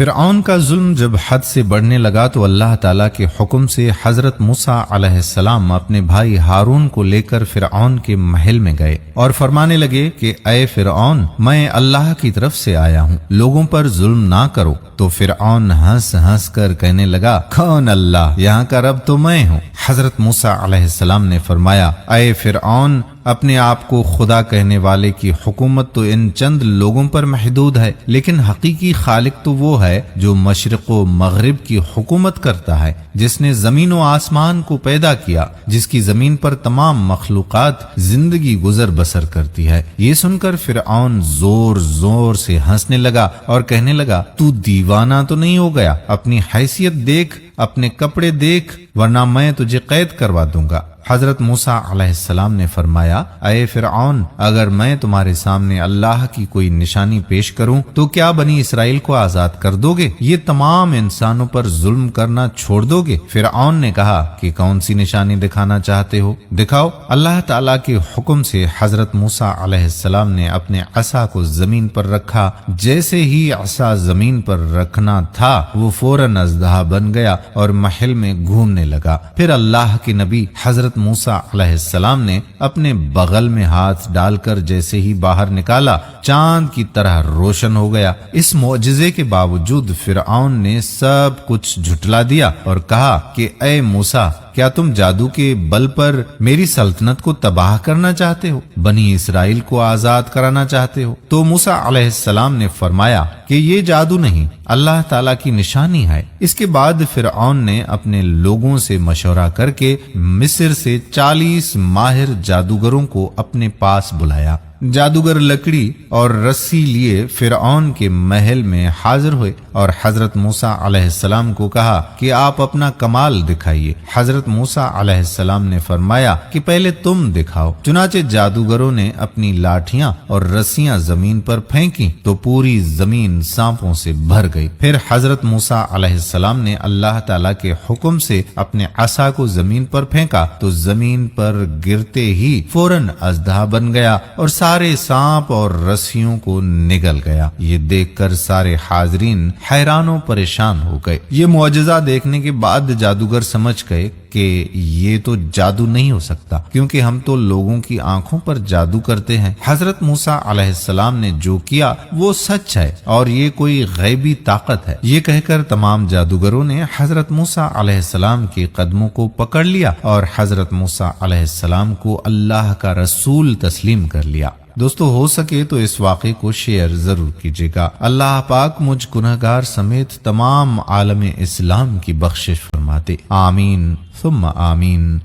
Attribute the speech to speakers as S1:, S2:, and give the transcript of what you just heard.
S1: فرعون کا ظلم جب حد سے بڑھنے لگا تو اللہ تعالیٰ کے حکم سے حضرت موسیٰ علیہ السلام اپنے بھائی ہارون کو لے کر فرعون کے محل میں گئے اور فرمانے لگے کہ اے فرعون، میں اللہ کی طرف سے آیا ہوں، لوگوں پر ظلم نہ کرو۔ تو فرعون ہنس ہنس کر کہنے لگا، کون اللہ؟ یہاں کا رب تو میں ہوں۔ حضرت موسیٰ علیہ السلام نے فرمایا، اے فرعون، اپنے آپ کو خدا کہنے والے کی حکومت تو ان چند لوگوں پر محدود ہے، لیکن حقیقی خالق تو وہ ہے جو مشرق و مغرب کی حکومت کرتا ہے، جس نے زمین و آسمان کو پیدا کیا، جس کی زمین پر تمام مخلوقات زندگی گزر بسر کرتی ہے۔ یہ سن کر فرعون زور زور سے ہنسنے لگا اور کہنے لگا، تو دیوانہ تو نہیں ہو گیا؟ اپنی حیثیت دیکھ، اپنے کپڑے دیکھ، ورنہ میں تجھے قید کروا دوں گا۔ حضرت موسیٰ علیہ السلام نے فرمایا، اے فرعون، اگر میں تمہارے سامنے اللہ کی کوئی نشانی پیش کروں تو کیا بنی اسرائیل کو آزاد کر دو گے؟ یہ تمام انسانوں پر ظلم کرنا چھوڑ دو گے؟ فرعون نے کہا کہ کون سی نشانی دکھانا چاہتے ہو؟ دکھاؤ۔ اللہ تعالیٰ کے حکم سے حضرت موسیٰ علیہ السلام نے اپنے عصا کو زمین پر رکھا۔ جیسے ہی عصا زمین پر رکھنا تھا وہ فوراً اژدہا بن گیا اور محل میں گھومنے لگا۔ پھر اللہ کے نبی حضرت موسیٰ علیہ السلام نے اپنے بغل میں ہاتھ ڈال کر جیسے ہی باہر نکالا، چاند کی طرح روشن ہو گیا۔ اس معجزے کے باوجود فرعون نے سب کچھ جھٹلا دیا اور کہا کہ اے موسیٰ، کیا تم جادو کے بل پر میری سلطنت کو تباہ کرنا چاہتے ہو؟ بنی اسرائیل کو آزاد کرانا چاہتے ہو؟ تو موسیٰ علیہ السلام نے فرمایا کہ یہ جادو نہیں، اللہ تعالیٰ کی نشانی ہے۔ اس کے بعد فرعون نے اپنے لوگوں سے مشورہ کر کے مصر سے 40 ماہر جادوگروں کو اپنے پاس بلایا۔ جادوگر لکڑی اور رسی لیے فرعون کے محل میں حاضر ہوئے اور حضرت موسیٰ علیہ السلام کو کہا کہ آپ اپنا کمال دکھائیے۔ حضرت موسیٰ علیہ السلام نے فرمایا کہ پہلے تم دکھاؤ۔ چنانچہ جادوگروں نے اپنی لاٹھیاں اور رسیاں زمین پر پھینکی تو پوری زمین سانپوں سے بھر گئی۔ پھر حضرت موسیٰ علیہ السلام نے اللہ تعالیٰ کے حکم سے اپنے عصا کو زمین پر پھینکا تو زمین پر گرتے ہی فوراً اژدہا بن گیا اور سارے سانپ اور رسیوں کو نگل گیا۔ یہ دیکھ کر سارے حاضرین حیران و پریشان ہو گئے۔ یہ معجزہ دیکھنے کے بعد جادوگر سمجھ گئے کہ یہ تو جادو نہیں ہو سکتا، کیونکہ ہم تو لوگوں کی آنکھوں پر جادو کرتے ہیں۔ حضرت موسیٰ علیہ السلام نے جو کیا وہ سچ ہے اور یہ کوئی غیبی طاقت ہے۔ یہ کہہ کر تمام جادوگروں نے حضرت موسیٰ علیہ السلام کے قدموں کو پکڑ لیا اور حضرت موسیٰ علیہ السلام کو اللہ کا رسول تسلیم کر لیا۔ دوستو، ہو سکے تو اس واقعے کو شیئر ضرور کیجیے گا۔ اللہ پاک مجھ گنہگار سمیت تمام عالم اسلام کی بخشش فرماتے، آمین ثم آمین۔